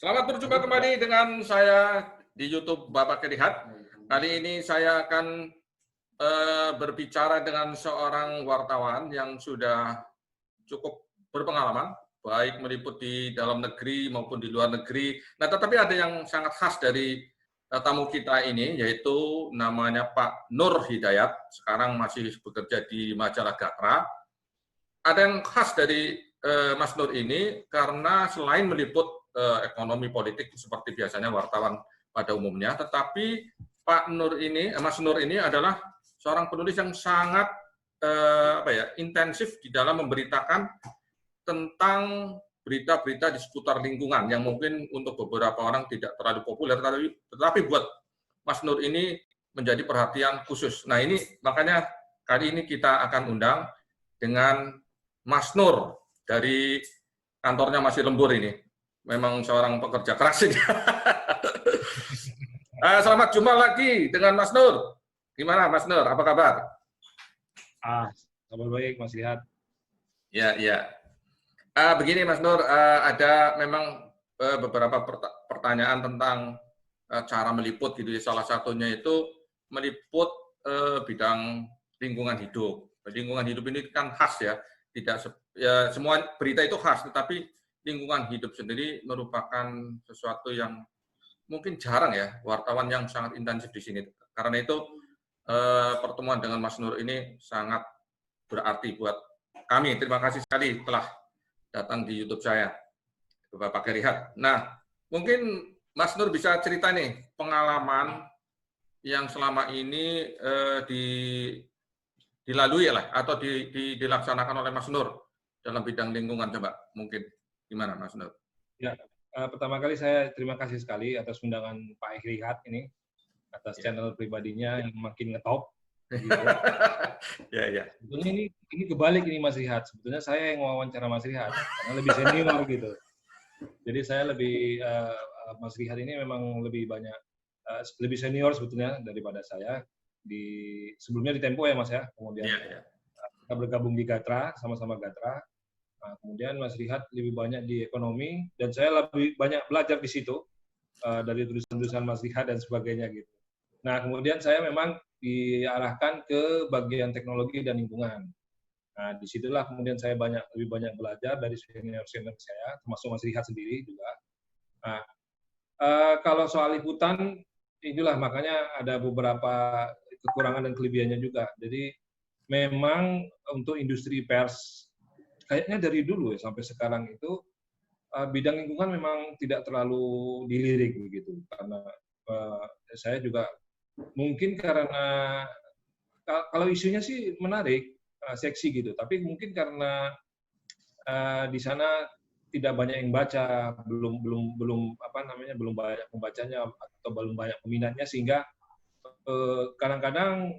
Selamat berjumpa kembali dengan saya di YouTube Bapak Kerihat. Kali ini saya akan berbicara dengan seorang wartawan yang sudah cukup berpengalaman, baik meliput di dalam negeri maupun di luar negeri. Nah, tetapi ada yang sangat khas dari tamu kita ini, yaitu namanya Pak Nur Hidayat. Sekarang masih bekerja di majalah Gatra. Ada yang khas dari Mas Nur ini karena selain meliput ekonomi politik seperti biasanya wartawan pada umumnya, tetapi Mas Nur ini adalah seorang penulis yang sangat intensif di dalam memberitakan tentang berita-berita di seputar lingkungan yang mungkin untuk beberapa orang tidak terlalu populer, tetapi buat Mas Nur ini menjadi perhatian khusus. Nah, ini makanya kali ini kita akan undang dengan Mas Nur dari kantornya masih lembur ini. Memang seorang pekerja keras ini. Selamat jumpa lagi dengan Mas Nur. Gimana Mas Nur? Apa kabar? Kabar baik, Mas Lihat. Ya, ya. Begini Mas Nur, ada memang beberapa pertanyaan tentang cara meliput gitu. Salah satunya itu meliput bidang lingkungan hidup. Lingkungan hidup ini kan khas ya. Tidak ya, semua berita itu khas, tetapi lingkungan hidup sendiri merupakan sesuatu yang mungkin jarang ya wartawan yang sangat intensif di sini. Karena itu pertemuan dengan Mas Nur ini sangat berarti buat kami. Terima kasih sekali telah datang di YouTube saya, Bapak Kerihat. Nah, mungkin Mas Nur bisa cerita nih pengalaman yang selama ini dilalui lah atau dilaksanakan oleh Mas Nur dalam bidang lingkungan, coba mungkin gimana Mas Nur? Ya, pertama kali saya terima kasih sekali atas undangan Pak Kerihat ini, atas channel pribadinya yang makin ngetop. Gitu. Ya. Sebetulnya ini kebalik ini Mas Rihat. Sebetulnya saya yang wawancara Mas Rihat karena lebih senior gitu. Jadi saya lebih Mas Rihat ini memang lebih banyak lebih senior sebetulnya daripada saya. Sebelumnya di Tempo ya Mas ya. Kemudian kita bergabung di Gatra, sama-sama Gatra. Nah, kemudian Mas Rihat lebih banyak di ekonomi dan saya lebih banyak belajar di situ dari tulisan-tulisan Mas Rihat dan sebagainya gitu. Nah, kemudian saya memang diarahkan ke bagian teknologi dan lingkungan. Nah, disitulah kemudian saya lebih banyak belajar dari senior-senior saya, termasuk Mas Rihat sendiri juga. Nah, kalau soal liputan, itulah makanya ada beberapa kekurangan dan kelebihannya juga. Jadi memang untuk industri pers, kayaknya dari dulu ya sampai sekarang itu, bidang lingkungan memang tidak terlalu dilirik begitu. Karena saya juga mungkin karena kalau isunya sih menarik, seksi gitu, tapi mungkin karena di sana tidak banyak yang baca, belum banyak pembacanya atau belum banyak peminatnya sehingga kadang-kadang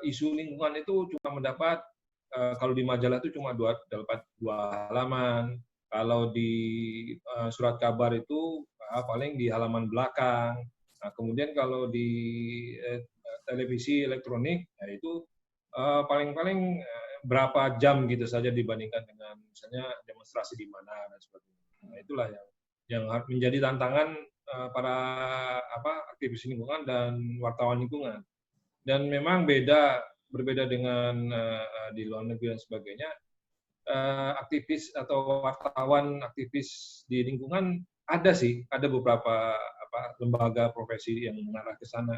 isu lingkungan itu cuma mendapat kalau di majalah itu cuma dapat 2 halaman, kalau di surat kabar itu paling di halaman belakang. Nah, kemudian kalau di televisi elektronik, ya itu paling-paling berapa jam gitu saja dibandingkan dengan misalnya demonstrasi di mana dan sebagainya. Nah, itulah yang menjadi tantangan para aktivis lingkungan dan wartawan lingkungan. Dan memang berbeda dengan di luar negeri dan sebagainya. Aktivis atau wartawan aktivis di lingkungan ada beberapa lembaga profesi yang mengarah ke sana,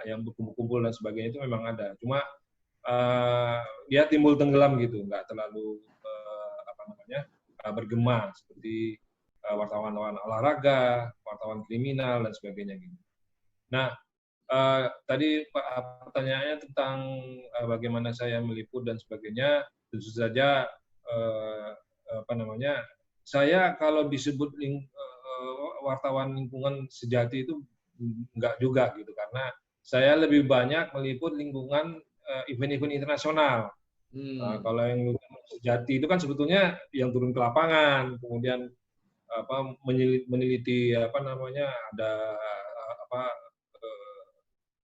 yang berkumpul-kumpul dan sebagainya itu memang ada. Cuma dia timbul tenggelam gitu, nggak terlalu bergema seperti wartawan olahraga, wartawan kriminal dan sebagainya gitu. Nah, tadi pertanyaannya tentang bagaimana saya meliput dan sebagainya, tentu saja saya kalau disebut wartawan lingkungan sejati itu enggak juga gitu, karena saya lebih banyak meliput lingkungan event-event internasional. Kalau yang sejati itu kan sebetulnya yang turun ke lapangan, kemudian meneliti ada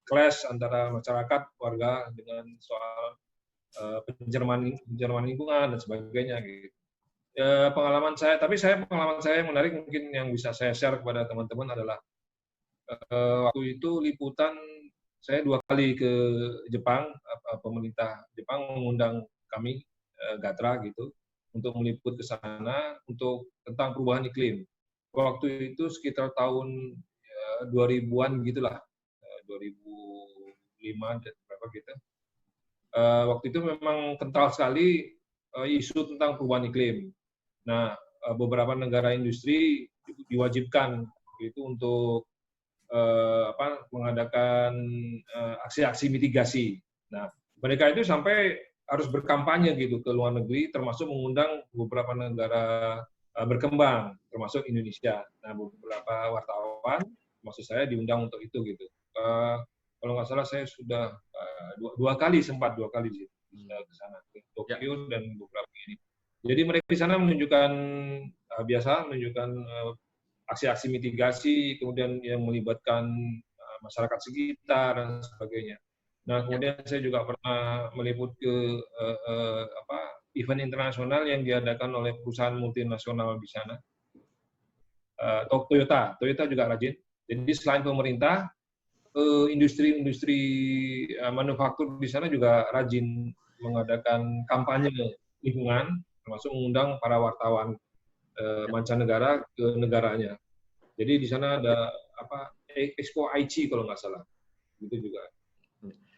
clash antara masyarakat warga dengan soal penjerman lingkungan dan sebagainya gitu. Pengalaman saya yang menarik mungkin yang bisa saya share kepada teman-teman adalah waktu itu liputan saya 2 kali ke Jepang, pemerintah Jepang mengundang kami Gatra gitu untuk meliput ke sana untuk tentang perubahan iklim. Waktu itu sekitar tahun 2000-an gitulah, 2005 dan berapa gitu. Waktu itu memang kental sekali isu tentang perubahan iklim. Nah, beberapa negara industri diwajibkan itu untuk mengadakan aksi-aksi mitigasi. Nah, mereka itu sampai harus berkampanye gitu ke luar negeri, termasuk mengundang beberapa negara berkembang, termasuk Indonesia. Nah, beberapa wartawan, maksud saya diundang untuk itu gitu. Kalau nggak salah saya sudah dua kali sih ke sana, ke Tokyo dan beberapa ini. Jadi mereka di sana menunjukkan menunjukkan aksi-aksi mitigasi, kemudian yang melibatkan masyarakat sekitar dan sebagainya. Nah, kemudian saya juga pernah meliput ke event internasional yang diadakan oleh perusahaan multinasional di sana. Toyota juga rajin. Jadi selain pemerintah, industri-industri manufaktur di sana juga rajin mengadakan kampanye lingkungan, termasuk mengundang para wartawan mancanegara ke negaranya. Jadi di sana ada Expo Aichi kalau nggak salah, itu juga.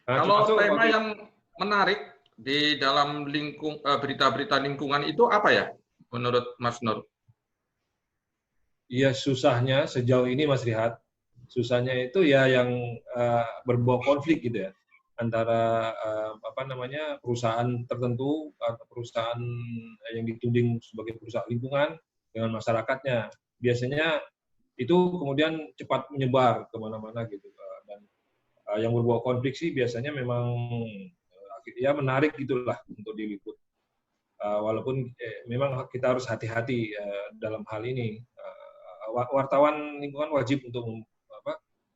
Nah, kalau tema yang menarik di dalam berita-berita lingkungan itu apa ya, menurut Mas Nur? Iya, susahnya sejauh ini Mas Rihat, susahnya itu ya yang berbau konflik gitu ya, antara perusahaan tertentu atau perusahaan yang dituding sebagai perusahaan lingkungan dengan masyarakatnya. Biasanya itu kemudian cepat menyebar kemana-mana gitu, dan yang berbau konflik sih biasanya memang ya menarik gitulah untuk diliput. Walaupun memang kita harus hati-hati dalam hal ini. Wartawan lingkungan wajib untuk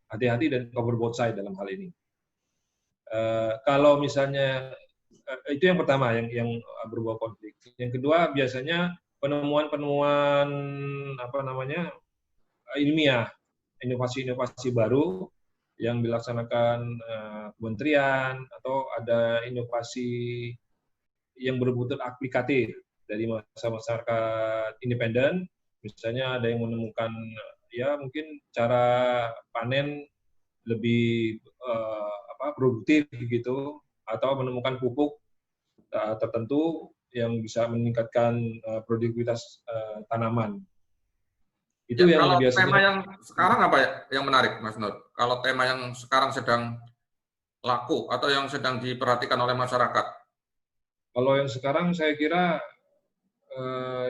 hati-hati dan cover both side dalam hal ini. Kalau misalnya itu yang pertama yang berbau konflik. Yang kedua biasanya penemuan-penemuan ilmiah, inovasi-inovasi baru yang dilaksanakan kementerian atau ada inovasi yang betul-betul aplikatif dari masyarakat independen. Misalnya ada yang menemukan ya mungkin cara panen lebih produktif gitu, atau menemukan pupuk tertentu yang bisa meningkatkan produktivitas tanaman. Itu Ya, yang kalau biasanya. tema yang sekarang apa ya yang menarik, Mas Nur? Kalau tema yang sekarang sedang laku atau yang sedang diperhatikan oleh masyarakat? Kalau yang sekarang saya kira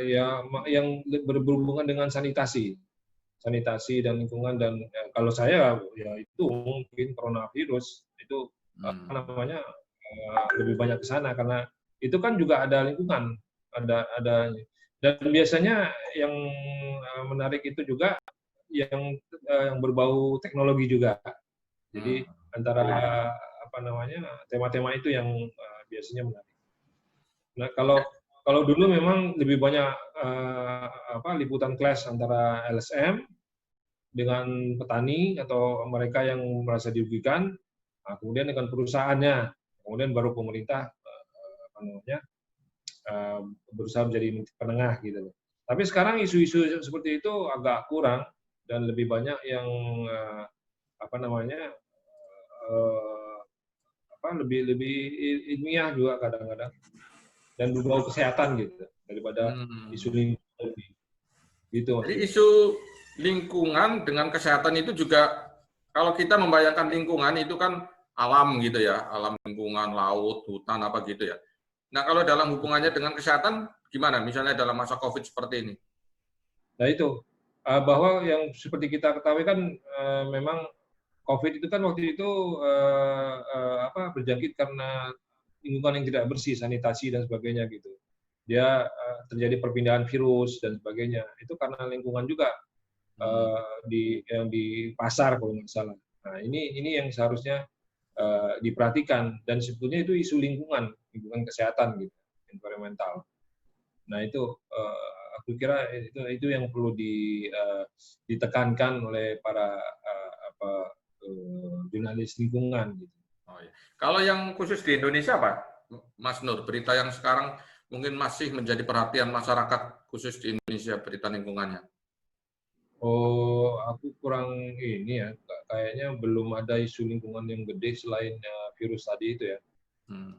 ya yang berhubungan dengan sanitasi dan lingkungan, dan kalau saya ya itu mungkin coronavirus itu lebih banyak ke sana karena itu kan juga ada lingkungan, ada dan biasanya yang menarik itu juga yang berbau teknologi juga. Jadi antara tema-tema itu yang biasanya menarik. Nah, kalau dulu memang lebih banyak liputan clash antara LSM dengan petani atau mereka yang merasa dirugikan, kemudian dengan perusahaannya, kemudian baru pemerintah berusaha menjadi penengah gitu. Tapi sekarang isu-isu seperti itu agak kurang dan lebih banyak yang lebih ilmiah juga kadang-kadang dan berbau kesehatan gitu daripada isu lingkungan gitu. Jadi isu lingkungan dengan kesehatan itu juga kalau kita membayangkan lingkungan itu kan alam gitu ya, alam lingkungan, laut, hutan apa gitu ya. Nah, kalau dalam hubungannya dengan kesehatan gimana? Misalnya dalam masa Covid seperti ini. Nah itu bahwa yang seperti kita ketahui kan memang Covid itu kan waktu itu berjangkit karena lingkungan yang tidak bersih, sanitasi dan sebagainya gitu. Dia terjadi perpindahan virus dan sebagainya. Itu karena lingkungan juga di pasar kalau nggak salah. Nah ini yang seharusnya diperhatikan dan sebetulnya itu isu lingkungan kesehatan gitu, environmental. Nah itu aku kira itu yang perlu ditekankan oleh para jurnalis lingkungan gitu. Oh, iya. Kalau yang khusus di Indonesia, Pak, Mas Nur, berita yang sekarang mungkin masih menjadi perhatian masyarakat khusus di Indonesia, berita lingkungannya. Oh, aku kurang ini ya, kayaknya belum ada isu lingkungan yang gede selain virus tadi itu ya, Hmm.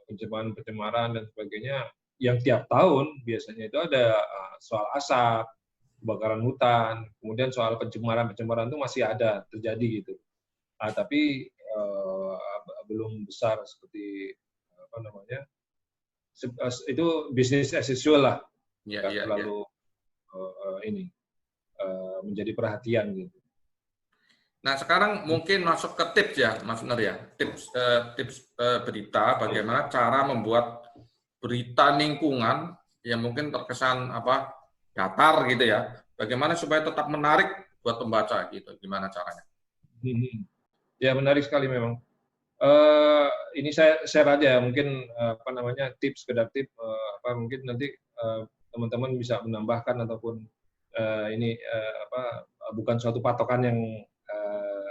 pencemaran dan sebagainya. Yang tiap tahun biasanya itu ada soal asap, kebakaran hutan, kemudian soal pencemaran itu masih ada terjadi gitu. Tapi belum besar seperti apa namanya, itu bisnis as usual lah, Iya, nggak iya, iya. terlalu ini menjadi perhatian gitu. Nah, sekarang mungkin masuk ke tips ya, Mas Nur ya. Tips berita, bagaimana cara membuat berita lingkungan yang mungkin terkesan datar gitu ya. Bagaimana supaya tetap menarik buat pembaca gitu. Gimana caranya? Ya menarik sekali memang. Uh, ini saya share aja mungkin tips sekedar tips mungkin nanti teman-teman bisa menambahkan ataupun bukan suatu patokan yang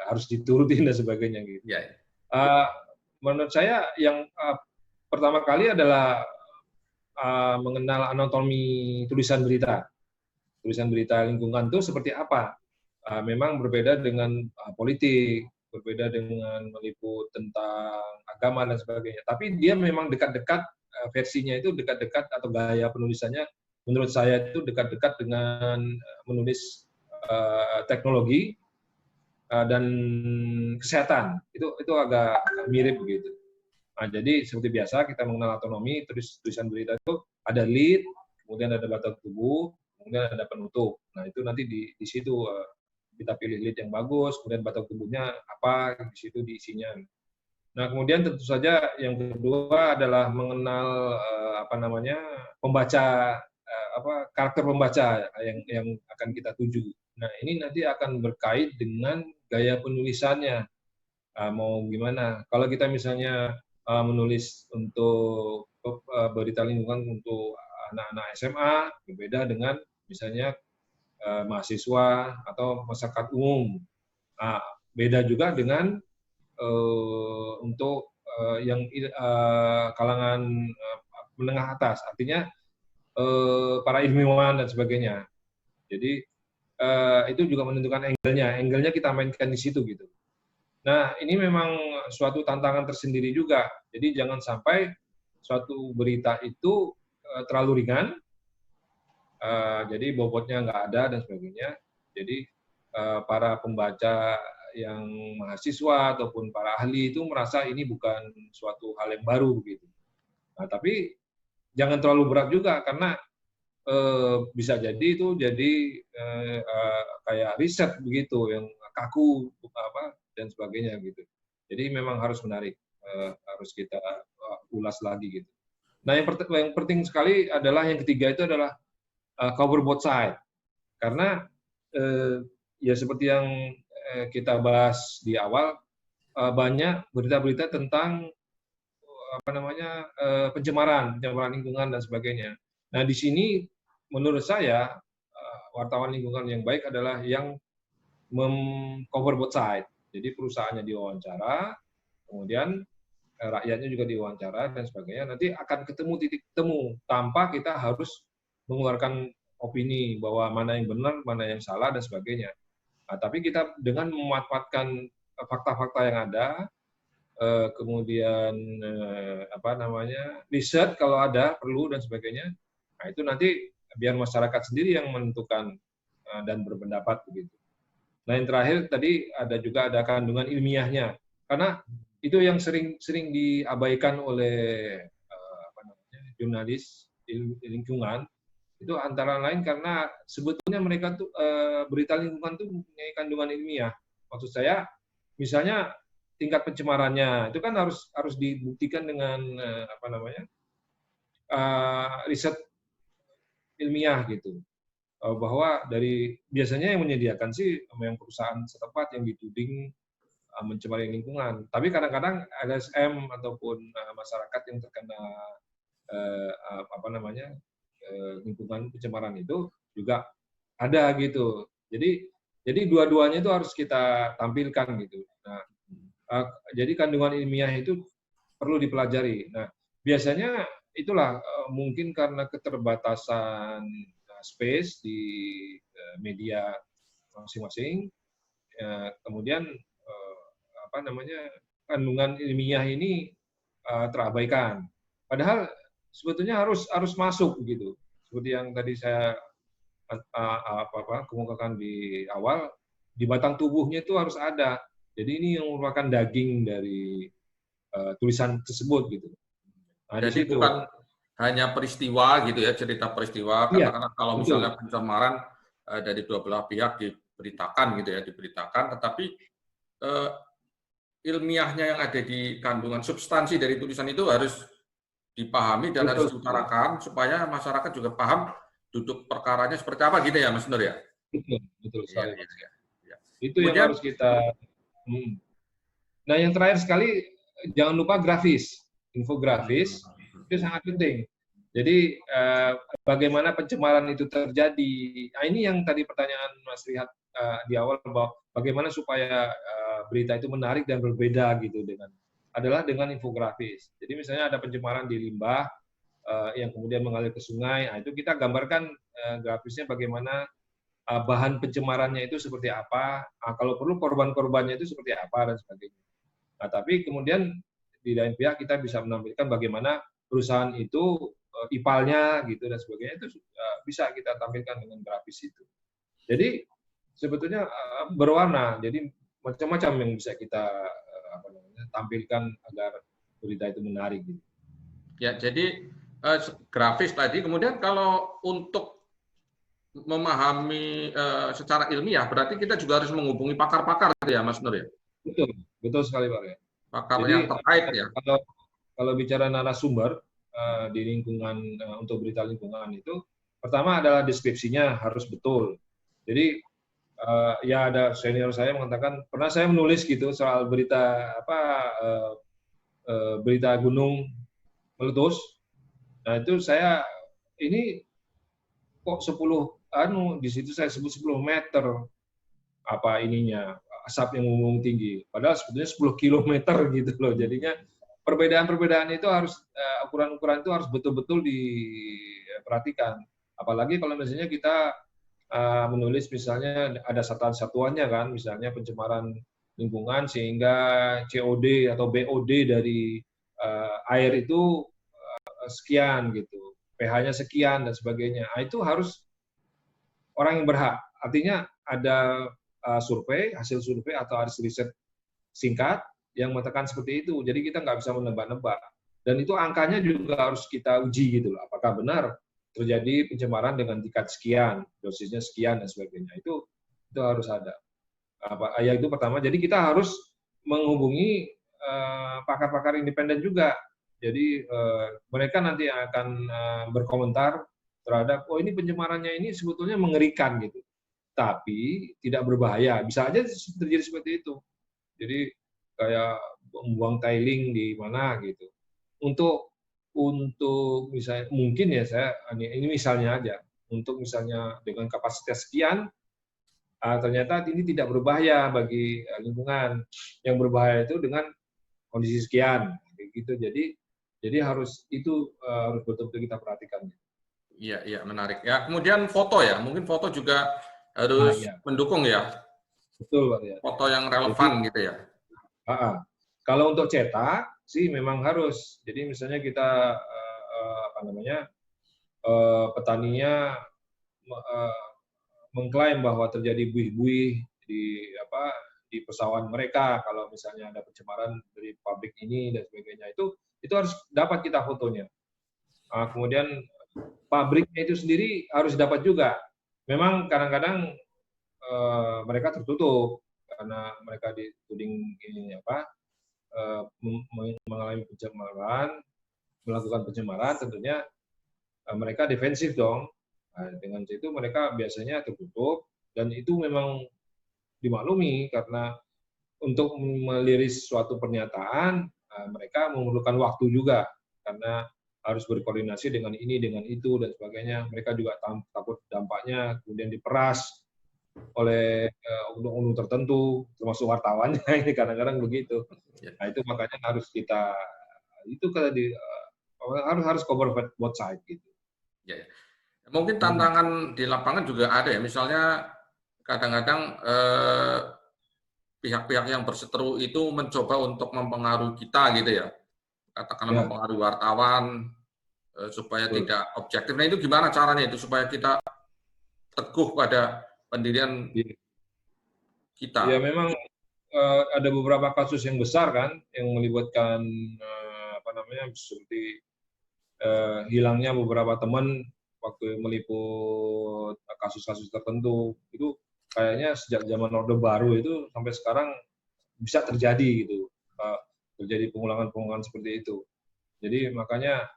harus diturutin dan sebagainya gitu. Ya, ya. Menurut saya yang pertama kali adalah mengenal anatomi tulisan berita. Tulisan berita lingkungan itu seperti apa? Memang berbeda dengan politik, berbeda dengan meliput tentang agama dan sebagainya. Tapi dia memang dekat-dekat, versinya itu dekat-dekat atau gaya penulisannya menurut saya itu dekat-dekat dengan menulis teknologi dan kesehatan. Itu agak mirip begitu. Nah, jadi seperti biasa kita mengenal autonomi, tulisan berita itu ada lead, kemudian ada batas tubuh, kemudian ada penutup. Nah, itu nanti di situ kita pilih lead yang bagus, kemudian batas tubuhnya apa, di situ diisinya. Nah, kemudian tentu saja yang kedua adalah mengenal pembaca, karakter pembaca yang akan kita tuju. Nah, ini nanti akan berkait dengan gaya penulisannya. Mau gimana? Kalau kita misalnya menulis untuk berita lingkungan untuk anak-anak SMA, berbeda dengan misalnya mahasiswa atau masyarakat umum. Nah, beda juga dengan untuk yang kalangan menengah atas, artinya para ilmuwan dan sebagainya. Jadi itu juga menentukan angle-nya kita mainkan di situ gitu. Nah, ini memang suatu tantangan tersendiri juga. Jadi jangan sampai suatu berita itu terlalu ringan, jadi bobotnya nggak ada dan sebagainya. Jadi para pembaca yang mahasiswa ataupun para ahli itu merasa ini bukan suatu hal yang baru begitu. Nah, tapi jangan terlalu berat juga karena bisa jadi itu jadi kayak riset begitu yang kaku dan sebagainya gitu. Jadi memang harus menarik, harus kita ulas lagi gitu. Nah, yang penting sekali adalah yang ketiga itu adalah cover both side. Karena ya seperti yang kita bahas di awal, banyak berita-berita tentang pencemaran lingkungan dan sebagainya. Nah, di sini menurut saya wartawan lingkungan yang baik adalah yang cover both side. Jadi perusahaannya diwawancara, kemudian rakyatnya juga diwawancara dan sebagainya. Nanti akan ketemu titik temu tanpa kita harus mengeluarkan opini bahwa mana yang benar, mana yang salah dan sebagainya. Nah, tapi kita dengan memanfaatkan fakta-fakta yang ada, kemudian riset kalau ada perlu dan sebagainya. Nah, itu nanti biar masyarakat sendiri yang menentukan dan berpendapat begitu. Nah, yang terakhir tadi ada kandungan ilmiahnya. Karena itu yang sering diabaikan oleh jurnalis lingkungan, itu antara lain karena sebetulnya mereka tuh berita lingkungan tuh mempunyai kandungan ilmiah. Maksud saya, misalnya tingkat pencemarannya itu kan harus dibuktikan dengan riset ilmiah gitu. Bahwa dari biasanya yang menyediakan sih yang perusahaan setempat yang dituding mencemari lingkungan. Tapi kadang-kadang LSM ataupun masyarakat yang terkena lingkungan pencemaran itu juga ada gitu. Jadi dua-duanya itu harus kita tampilkan gitu. Nah, jadi kandungan ilmiah itu perlu dipelajari. Nah, biasanya itulah mungkin karena keterbatasan space di media masing-masing, kemudian apa namanya kandungan ilmiah ini terabaikan. Padahal sebetulnya harus masuk gitu. Seperti yang tadi saya kemukakan di awal, di batang tubuhnya itu harus ada. Jadi ini yang merupakan daging dari tulisan tersebut gitu. Nah, di Jadi situ. bukan hanya peristiwa gitu ya, cerita peristiwa. Iya, Katakanlah kalau betul. misalnya pencemaran dari dua belah pihak diberitakan gitu ya, diberitakan, tetapi ilmiahnya yang ada di kandungan substansi dari tulisan itu harus dipahami dan harus Betul. diutarakan supaya masyarakat juga paham duduk perkaranya seperti apa gitu ya, Mas Nur ya. Betul Iya, sekali, iya, Mas. iya. Ya. Itu yang Kemudian harus kita. Nah, yang terakhir sekali, jangan lupa grafis, infografis itu sangat penting. Jadi bagaimana pencemaran itu terjadi. Nah, ini yang tadi pertanyaan Mas Rihat di awal bahwa bagaimana supaya berita itu menarik dan berbeda gitu dengan infografis. Jadi misalnya ada pencemaran di limbah yang kemudian mengalir ke sungai, nah itu kita gambarkan grafisnya bagaimana bahan pencemarannya itu seperti apa, kalau perlu korban-korbannya itu seperti apa dan sebagainya. Nah, tapi kemudian di lain pihak kita bisa menampilkan bagaimana perusahaan itu ipalnya gitu dan sebagainya itu bisa kita tampilkan dengan grafis itu. Jadi sebetulnya berwarna, jadi macam-macam yang bisa kita tampilkan agar berita itu menarik. Gitu. ya, jadi grafis tadi. Kemudian kalau untuk memahami secara ilmiah, berarti kita juga harus menghubungi pakar-pakar ya, Mas Nur ya. Betul sekali Pak. Pakar Jadi yang terkait ya. Kalau bicara narasumber di lingkungan untuk berita lingkungan itu, pertama adalah deskripsinya harus betul. Jadi ya ada senior saya mengatakan pernah saya menulis gitu soal berita berita gunung meletus. Nah itu saya ini kok 10 di situ saya sebut 10 meter apa ininya asap yang membumbung tinggi. Padahal sebetulnya 10 kilometer gitu loh. Jadinya perbedaan-perbedaan itu harus ukuran-ukuran itu harus betul-betul diperhatikan. Apalagi kalau misalnya kita menulis misalnya ada satuan-satuannya kan, misalnya pencemaran lingkungan sehingga COD atau BOD dari air itu sekian gitu, pH-nya sekian dan sebagainya. Nah, itu harus orang yang berhak. Artinya ada survei, hasil survei atau hasil riset singkat yang mengatakan seperti itu. Jadi kita nggak bisa menebak-nebak. Dan itu angkanya juga harus kita uji gitu loh. Apakah benar terjadi pencemaran dengan tingkat sekian, dosisnya sekian dan sebagainya. Itu harus ada. Ya itu pertama. Jadi kita harus menghubungi pakar-pakar independen juga. Jadi mereka nanti akan berkomentar terhadap, oh ini pencemarannya ini sebetulnya mengerikan gitu. Tapi tidak berbahaya. Bisa aja terjadi seperti itu. Jadi kayak membuang tiling di mana gitu. Untuk misalnya mungkin ya saya ini misalnya aja. Untuk misalnya dengan kapasitas sekian ternyata ini tidak berbahaya bagi lingkungan. Yang berbahaya itu dengan kondisi sekian gitu. Jadi harus itu harus betul-betul kita perhatikan. Iya, iya, menarik. Ya, kemudian foto ya, mungkin foto juga harus Ya. mendukung ya. Betul, Pak ya. Foto yang relevan gitu ya. Kalau untuk cetak sih memang harus. Jadi misalnya kita petaninya mengklaim bahwa terjadi buih-buih di persawahan mereka kalau misalnya ada pencemaran dari pabrik ini dan sebagainya itu harus dapat kita fotonya. Kemudian pabriknya itu sendiri harus dapat juga. Memang kadang-kadang mereka tertutup karena mereka dituding mengalami pencemaran, melakukan pencemaran, tentunya mereka defensif dong. Nah, dengan itu mereka biasanya tertutup dan itu memang dimaklumi karena untuk meliris suatu pernyataan mereka memerlukan waktu juga karena harus berkoordinasi dengan ini, dengan itu, dan sebagainya. Mereka juga takut dampaknya kemudian diperas oleh undang-undang tertentu, termasuk wartawannya. Ini kadang-kadang begitu. Nah itu makanya harus kita, itu tadi harus cover both side gitu. Ya, ya. Mungkin tantangan di lapangan juga ada ya, misalnya kadang-kadang pihak-pihak yang berseteru itu mencoba untuk mempengaruhi kita gitu ya, katakanlah mempengaruhi wartawan supaya tidak objektif. Nah itu gimana caranya itu supaya kita teguh pada pendirian kita? Ya memang ada beberapa kasus yang besar kan yang melibatkan apa namanya seperti hilangnya beberapa teman waktu meliput kasus-kasus tertentu. Itu kayaknya sejak zaman Orde Baru itu sampai sekarang bisa terjadi gitu, terjadi pengulangan-pengulangan seperti itu. Jadi makanya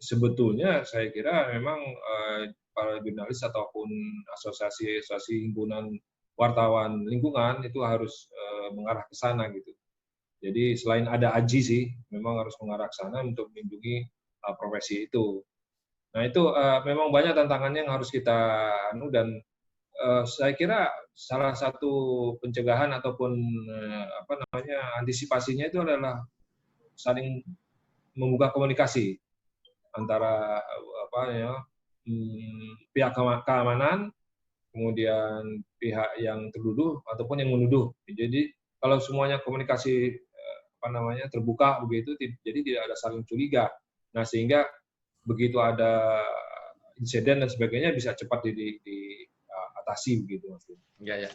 sebetulnya saya kira memang para jurnalis ataupun asosiasi-asosiasi himpunan wartawan lingkungan itu harus mengarah ke sana gitu. Jadi selain ada AJI sih, memang harus mengarah ke sana untuk melindungi profesi itu. Nah itu memang banyak tantangannya yang harus kita dan saya kira salah satu pencegahan ataupun apa namanya antisipasinya itu adalah saling membuka komunikasi antara apa ya pihak keamanan, kemudian pihak yang tertuduh ataupun yang menuduh. Jadi kalau semuanya komunikasi apa namanya terbuka begitu, jadi tidak ada saling curiga. Nah sehingga begitu ada insiden dan sebagainya bisa cepat diatasi begitu Mas. Ya, ya.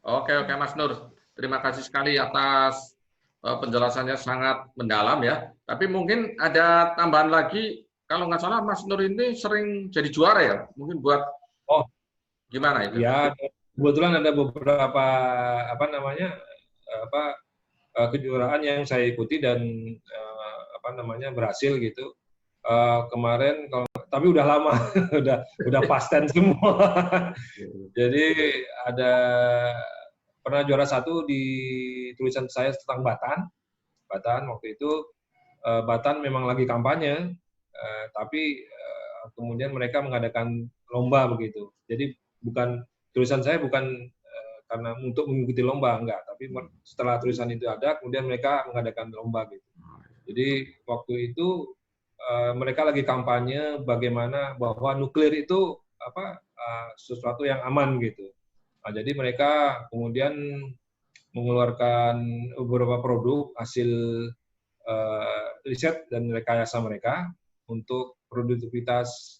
Oke, Mas Nur. Terima kasih sekali atas penjelasannya sangat mendalam ya. Tapi mungkin ada tambahan lagi, kalau nggak salah Mas Nur ini sering jadi juara ya? Mungkin buat gimana itu? Ya, kebetulan ada beberapa apa namanya kejuaraan yang saya ikuti dan apa namanya berhasil gitu. Kemarin tapi udah lama, udah pasten semua. Jadi ada pernah juara 1 di tulisan saya tentang Batan waktu itu. Batan memang lagi kampanye, tapi kemudian mereka mengadakan lomba begitu. Jadi tulisan saya bukan karena untuk mengikuti lomba, enggak. Tapi setelah tulisan itu ada, kemudian mereka mengadakan lomba gitu. Jadi waktu itu mereka lagi kampanye bagaimana bahwa nuklir itu sesuatu yang aman gitu. Nah, jadi mereka kemudian mengeluarkan beberapa produk hasil riset dan rekayasa mereka untuk produktivitas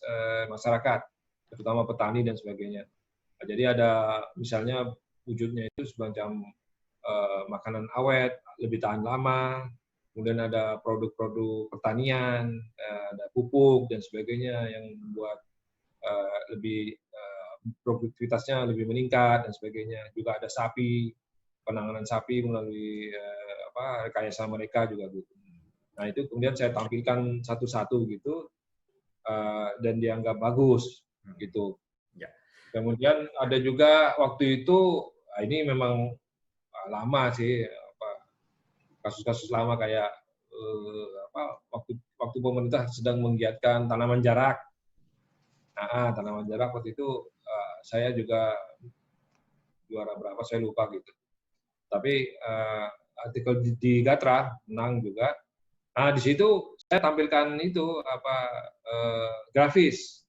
masyarakat, terutama petani dan sebagainya. Nah, jadi ada misalnya wujudnya itu semacam makanan awet, lebih tahan lama, kemudian ada produk-produk pertanian, ada pupuk dan sebagainya yang membuat lebih produktivitasnya lebih meningkat dan sebagainya. Juga ada sapi, penanganan sapi melalui rekayasa mereka juga gitu. Nah itu kemudian saya tampilkan satu-satu gitu dan dianggap bagus gitu. Kemudian ada juga waktu itu ini memang lama sih kasus-kasus lama kayak waktu pemerintah sedang menggiatkan tanaman jarak. Nah, tanaman jarak waktu itu saya juga juara berapa saya lupa gitu. Tapi artikel di Gatra menang juga. Nah di situ saya tampilkan itu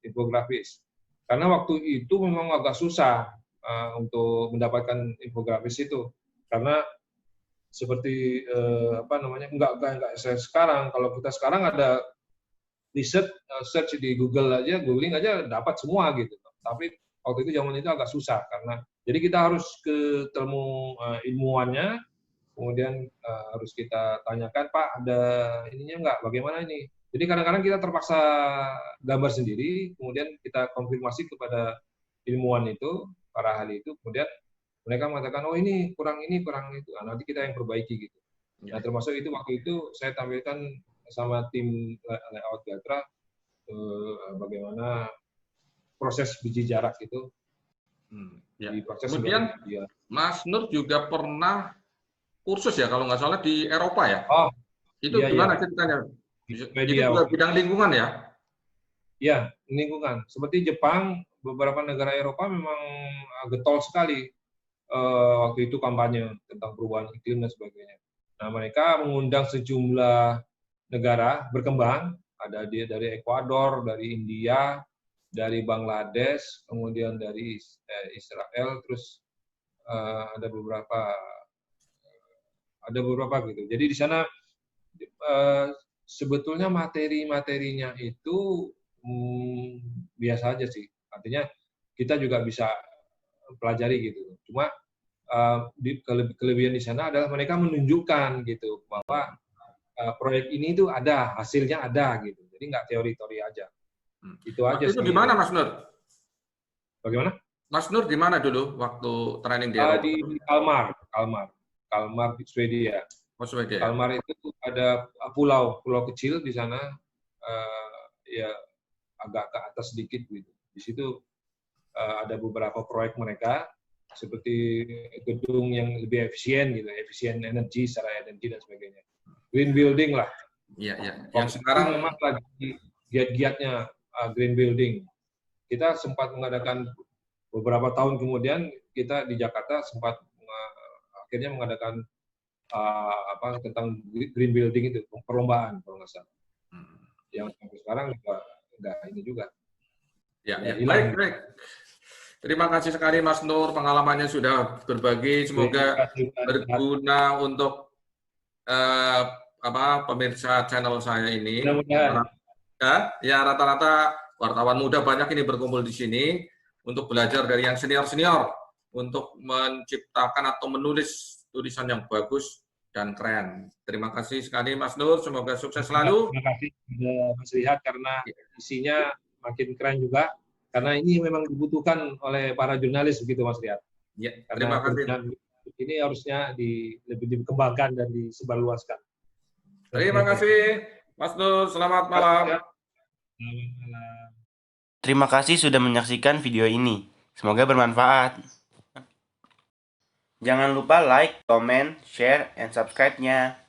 infografis. Karena waktu itu memang agak susah untuk mendapatkan infografis itu, karena seperti enggak sekarang. Kalau kita sekarang ada riset search di Google aja, googling aja dapat semua gitu. Tapi waktu itu zaman itu agak susah karena jadi kita harus ketemu ilmuwannya, kemudian harus kita tanyakan, Pak ada ininya enggak, bagaimana ini? Jadi kadang-kadang kita terpaksa gambar sendiri, kemudian kita konfirmasi kepada ilmuwan itu, para ahli itu, kemudian mereka mengatakan, oh ini kurang itu. Nah, nanti kita yang perbaiki gitu. Nah, termasuk itu waktu itu saya tampilkan sama tim layout Gatra bagaimana proses biji jarak itu. Kemudian Mas Nur juga pernah kursus ya kalau nggak salah di Eropa ya? Oh, itu gimana ceritanya? Itu media juga waktu bidang lingkungan ya? ya, lingkungan. Seperti Jepang, beberapa negara Eropa memang getol sekali waktu itu kampanye tentang perubahan iklim dan sebagainya. Nah, mereka mengundang sejumlah negara berkembang, ada dari Ekuador, dari India, dari Bangladesh, kemudian dari Israel, terus ada beberapa gitu. Jadi di sana sebetulnya materi-materinya itu biasa aja sih. Artinya kita juga bisa pelajari gitu. Cuma kelebihan di sana adalah mereka menunjukkan gitu bahwa proyek ini itu ada, hasilnya ada gitu. Jadi nggak teori-teori aja. Itu aja Waktu itu di sih. mana Mas Nur? Bagaimana? Mas Nur di mana dulu waktu training di Eropa? Di Kalmar di Swedia. Oh, Swedia ya? Kalmar itu ada pulau kecil di sana, ya agak ke atas sedikit gitu. Di situ ada beberapa proyek mereka seperti gedung yang lebih efisien gitu, efisien energi secara energi dan sebagainya. Green building lah. Iya, iya. Yang Waktu sekarang itu memang lagi giat-giatnya green building. Kita sempat mengadakan beberapa tahun kemudian kita di Jakarta sempat akhirnya mengadakan tentang green building itu perlombaan kalau nggak salah. Yang sampai sekarang nggak ini juga. ya, ya. Hilang. Baik. Terima kasih sekali Mas Nur, pengalamannya sudah berbagi. Semoga berguna untuk pemirsa channel saya ini. Mudah-mudahan. Ya, rata-rata wartawan muda banyak ini berkumpul di sini untuk belajar dari yang senior-senior untuk menciptakan atau menulis tulisan yang bagus dan keren. Terima kasih sekali Mas Nur, semoga sukses selalu. Terima kasih Mas Rihat karena isinya makin keren juga. Karena ini memang dibutuhkan oleh para jurnalis begitu Mas Rihat. Ya, karena terima kasih. ini harusnya lebih dikembangkan dan disebarluaskan. Terima kasih Mas Nur, selamat malam. Terima kasih sudah menyaksikan video ini. Semoga bermanfaat. Jangan lupa like, comment, share, and subscribe-nya.